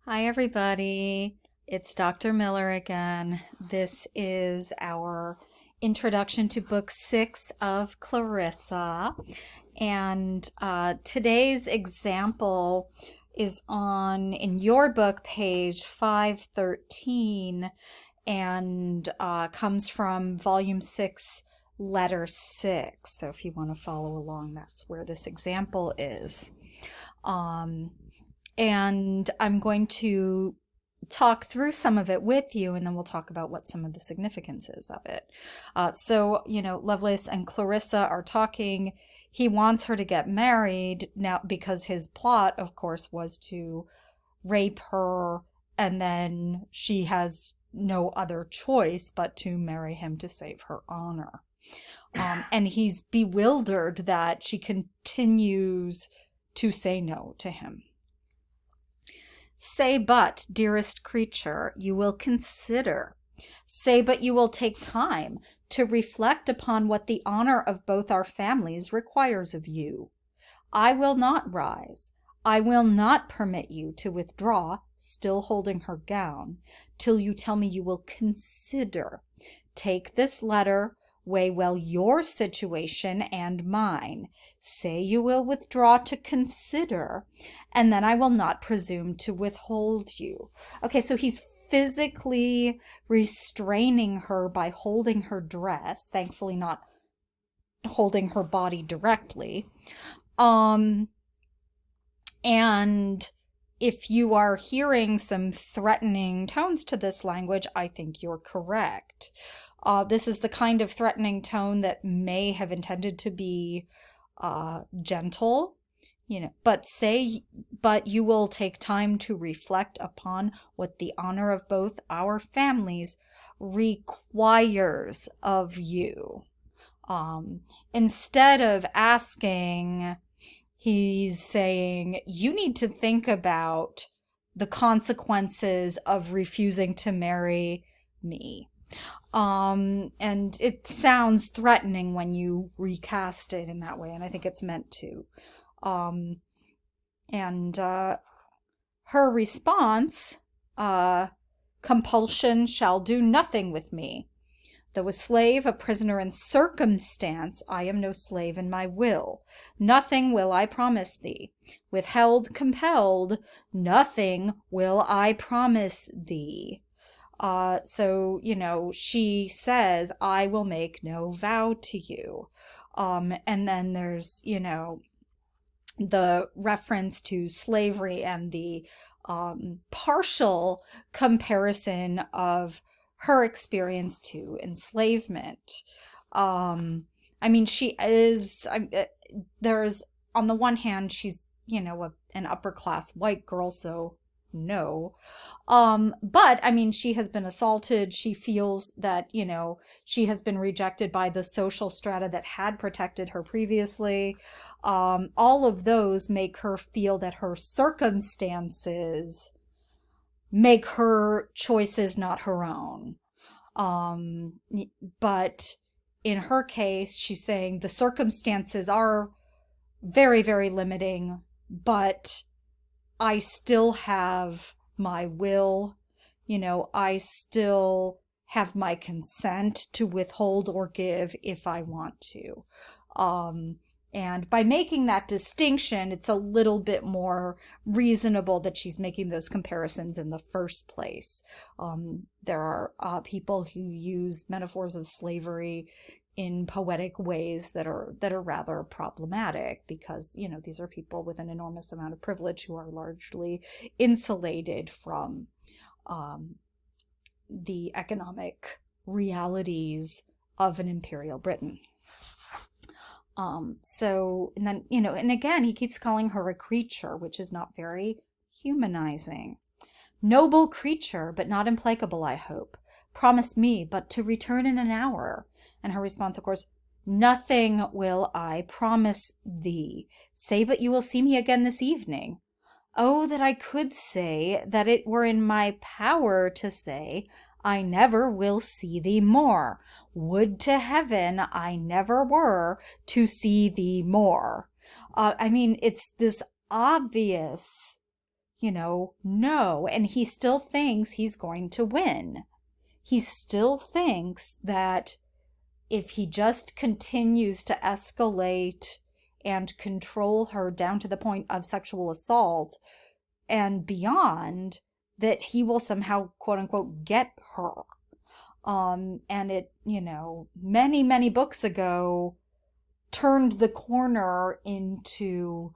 Hi, everybody. It's Dr. Miller again. This is our introduction to Book 6 of Clarissa. And today's example is in your book, page 513, and comes from volume 6, letter 6. So if you want to follow along, that's where this example is. And I'm going to talk through some of it with you, and then we'll talk about what some of the significance is of it. Lovelace and Clarissa are talking. He wants her to get married now because his plot, of course, was to rape her, and then she has no other choice but to marry him to save her honor. And he's bewildered that she continues to say no to him. Say but, dearest creature, you will consider. Say but you will take time to reflect upon what the honor of both our families requires of you. I will not rise. I will not permit you to withdraw, still holding her gown, till you tell me you will consider. Take this letter, weigh well your situation and mine. Say you will withdraw to consider, and then I will not presume to withhold you. Okay, so he's physically restraining her by holding her dress, thankfully not holding her body directly. And if you are hearing some threatening tones to this language, I think you're correct. This is the kind of threatening tone that may have intended to be gentle, but you will take time to reflect upon what the honor of both our families requires of you. Instead of asking, he's saying, you need to think about the consequences of refusing to marry me. And it sounds threatening when you recast it in that way, and I think it's meant to. Her response, compulsion shall do nothing with me. Though a slave, a prisoner in circumstance, I am no slave in my will. Nothing will I promise thee. Withheld, compelled, nothing will I promise thee. She says, I will make no vow to you. And then there's, the reference to slavery and the partial comparison of her experience to enslavement. There's, on the one hand, she's, an upper class white girl, so no. But she has been assaulted. She feels that, she has been rejected by the social strata that had protected her previously. All of those make her feel that her circumstances make her choices not her own. But in her case, she's saying the circumstances are very, very limiting, but I still have my will, I still have my consent to withhold or give if I want to. And by making that distinction, it's a little bit more reasonable that she's making those comparisons in the first place. There are people who use metaphors of slavery in poetic ways that are rather problematic because, these are people with an enormous amount of privilege who are largely insulated from the economic realities of an imperial Britain. And again, he keeps calling her a creature, which is not very humanizing. Noble creature, but not implacable, I hope. Promise me but to return in an hour. And her response, of course, nothing will I promise thee. Say but you will see me again this evening. Oh, that I could say, that it were in my power to say, I never will see thee more. Would to heaven I never were to see thee more. It's this obvious, no. And he still thinks he's going to win. He still thinks that if he just continues to escalate and control her down to the point of sexual assault and beyond, that he will somehow, quote unquote, get her. And it, many, many books ago turned the corner into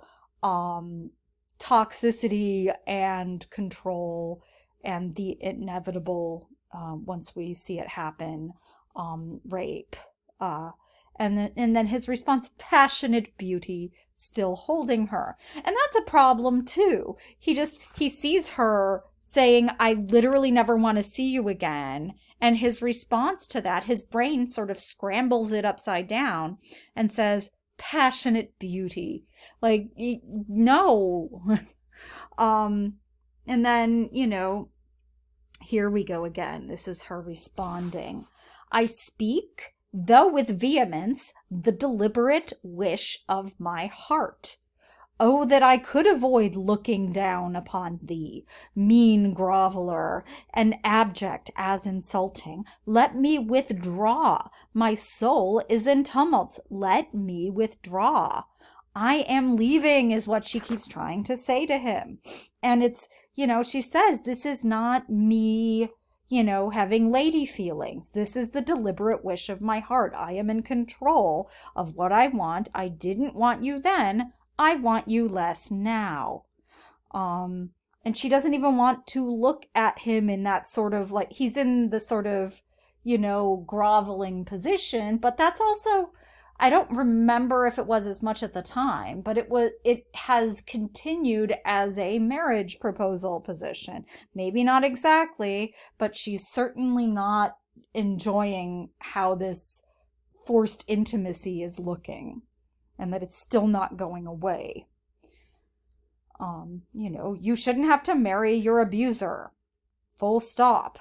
toxicity and control and the inevitable, once we see it happen, rape. And then his response, passionate beauty, still holding her. And that's a problem too. He sees her saying, I literally never want to see you again. And his response to that, his brain sort of scrambles it upside down and says, passionate beauty. Like, no. And then, here we go again. This is her responding. I speak, though with vehemence, the deliberate wish of my heart. Oh, that I could avoid looking down upon thee, mean groveler, and abject as insulting. Let me withdraw. My soul is in tumults. Let me withdraw. I am leaving, is what she keeps trying to say to him. And it's, she says, this is not me, having lady feelings. This is the deliberate wish of my heart. I am in control of what I want. I didn't want you then. I want you less now. And she doesn't even want to look at him in that sort of, like, he's in the sort of, groveling position, but that's also, I don't remember if it was as much at the time, but it has continued as a marriage proposal position. Maybe not exactly, but she's certainly not enjoying how this forced intimacy is looking, and that it's still not going away. You shouldn't have to marry your abuser. Full stop.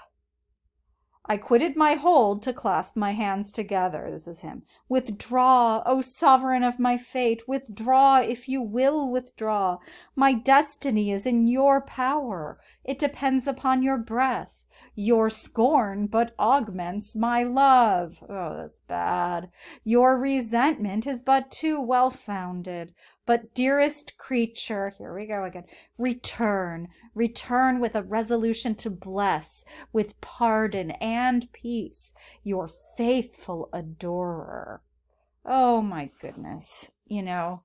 I quitted my hold to clasp my hands together. This is him. Withdraw, O sovereign of my fate. Withdraw, if you will withdraw. My destiny is in your power. It depends upon your breath. Your scorn but augments my love. Oh, that's bad. Your resentment is but too well-founded. But dearest creature, here we go again, return with a resolution to bless, with pardon and peace, your faithful adorer. Oh my goodness. I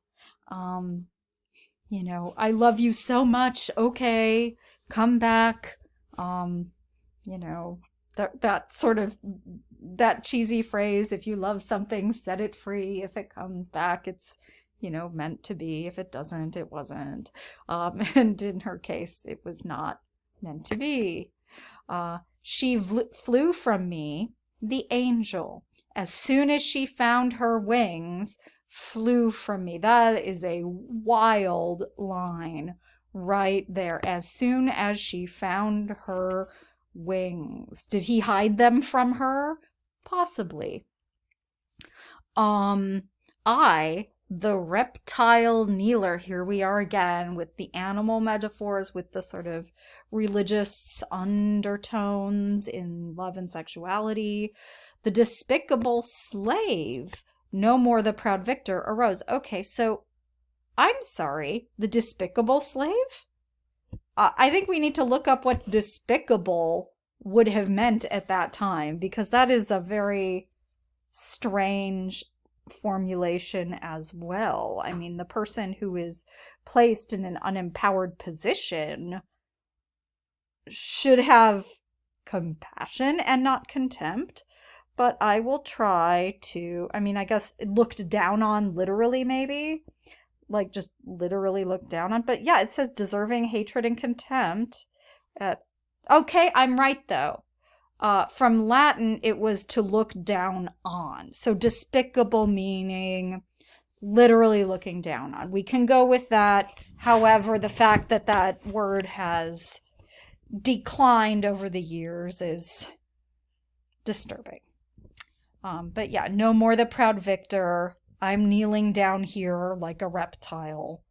love you so much. Okay, come back. That sort of, that cheesy phrase, if you love something, set it free. If it comes back, it's, meant to be. If it doesn't, it wasn't. And in her case, it was not meant to be. She flew from me, the angel. As soon as she found her wings, flew from me. That is a wild line right there. As soon as she found her wings. Did he hide them from her? Possibly. I, the reptile kneeler, here we are again with the animal metaphors, with the sort of religious undertones in love and sexuality. The despicable slave, no more the proud victor, arose. Okay, so I'm sorry, the despicable slave? I think we need to look up what despicable would have meant at that time, because that is a very strange formulation as well. I mean, the person who is placed in an unempowered position should have compassion and not contempt, but I will try to, I guess looked down on literally, maybe. Like, just literally looked down on. But yeah, it says deserving hatred and contempt. Okay, I'm right, though. From Latin, it was to look down on. So despicable meaning literally looking down on. We can go with that. However, the fact that that word has declined over the years is disturbing. But yeah, no more the proud victor. I'm kneeling down here like a reptile.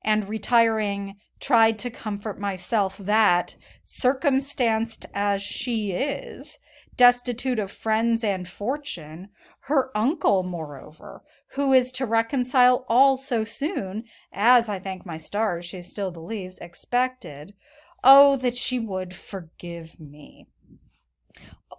and retiring, tried to comfort myself that, circumstanced as she is, destitute of friends and fortune, her uncle, moreover, who is to reconcile all so soon, as I thank my stars she still believes, expected, oh, that she would forgive me.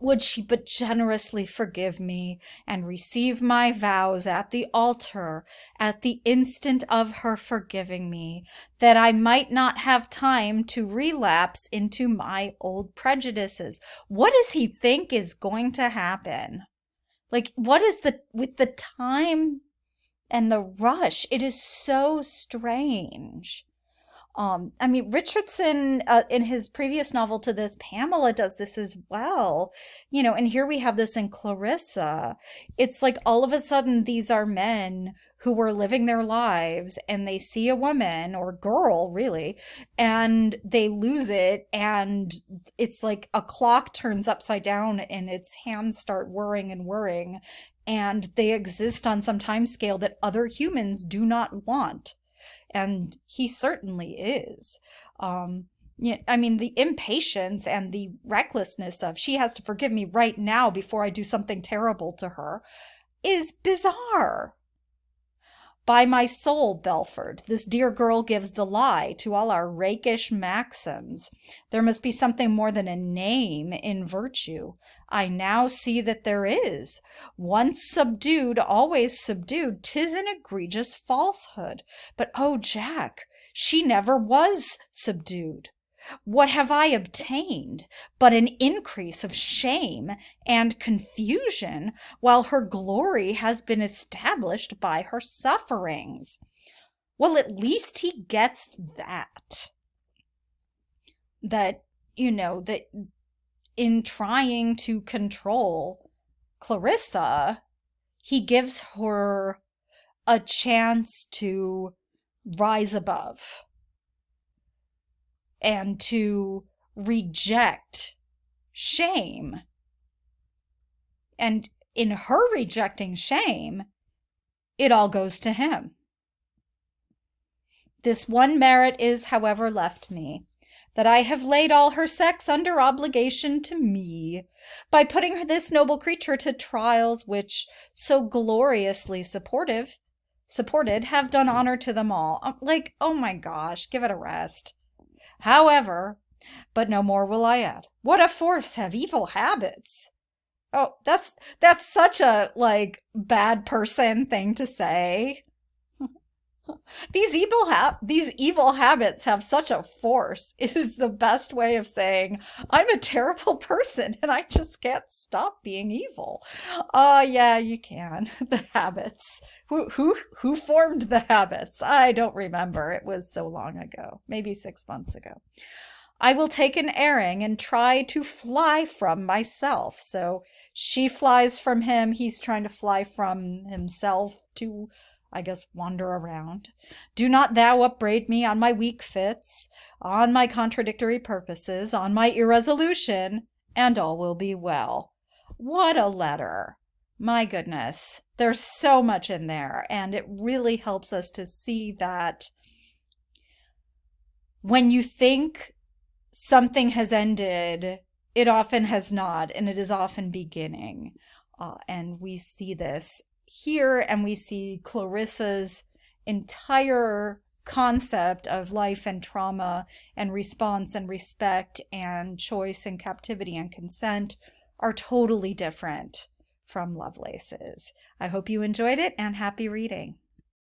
Would she but generously forgive me and receive my vows at the altar at the instant of her forgiving me, that I might not have time to relapse into my old prejudices? What does he think is going to happen? Like, what is with the time and the rush? It is so strange. I mean, Richardson, in his previous novel to this, Pamela does this as well, and here we have this in Clarissa. It's like all of a sudden these are men who were living their lives and they see a woman or girl, really, and they lose it. And it's like a clock turns upside down and its hands start whirring and whirring. And they exist on some time scale that other humans do not want. And he certainly is. Yeah, I mean, the impatience and the recklessness of she has to forgive me right now before I do something terrible to her is bizarre. By my soul, Belford, this dear girl gives the lie to all our rakish maxims. There must be something more than a name in virtue. I now see that there is. Once subdued, always subdued. 'Tis an egregious falsehood. But, oh, Jack, she never was subdued. What have I obtained but an increase of shame and confusion, while her glory has been established by her sufferings? Well, at least he gets that. That in trying to control Clarissa, he gives her a chance to rise above and to reject shame. And in her rejecting shame, it all goes to him. This one merit is, however, left me, that I have laid all her sex under obligation to me, by putting this noble creature to trials which, so gloriously supported, have done honor to them all. Like, oh my gosh, give it a rest. However, but no more will I add. What a force have evil habits! Oh, that's such a, bad person thing to say. These evil habits have such a force is the best way of saying I'm a terrible person and I just can't stop being evil. Yeah, you can. The habits. Who formed the habits? I don't remember. It was so long ago. Maybe 6 months ago. I will take an airing and try to fly from myself. So she flies from him. He's trying to fly from himself to, I guess, wander around. Do not thou upbraid me on my weak fits, on my contradictory purposes, on my irresolution, and all will be well. What a letter. My goodness. There's so much in there, and it really helps us to see that when you think something has ended, it often has not, and it is often beginning. And we see this here, and we see Clarissa's entire concept of life and trauma and response and respect and choice and captivity and consent are totally different from Lovelace's. I hope you enjoyed it, and happy reading.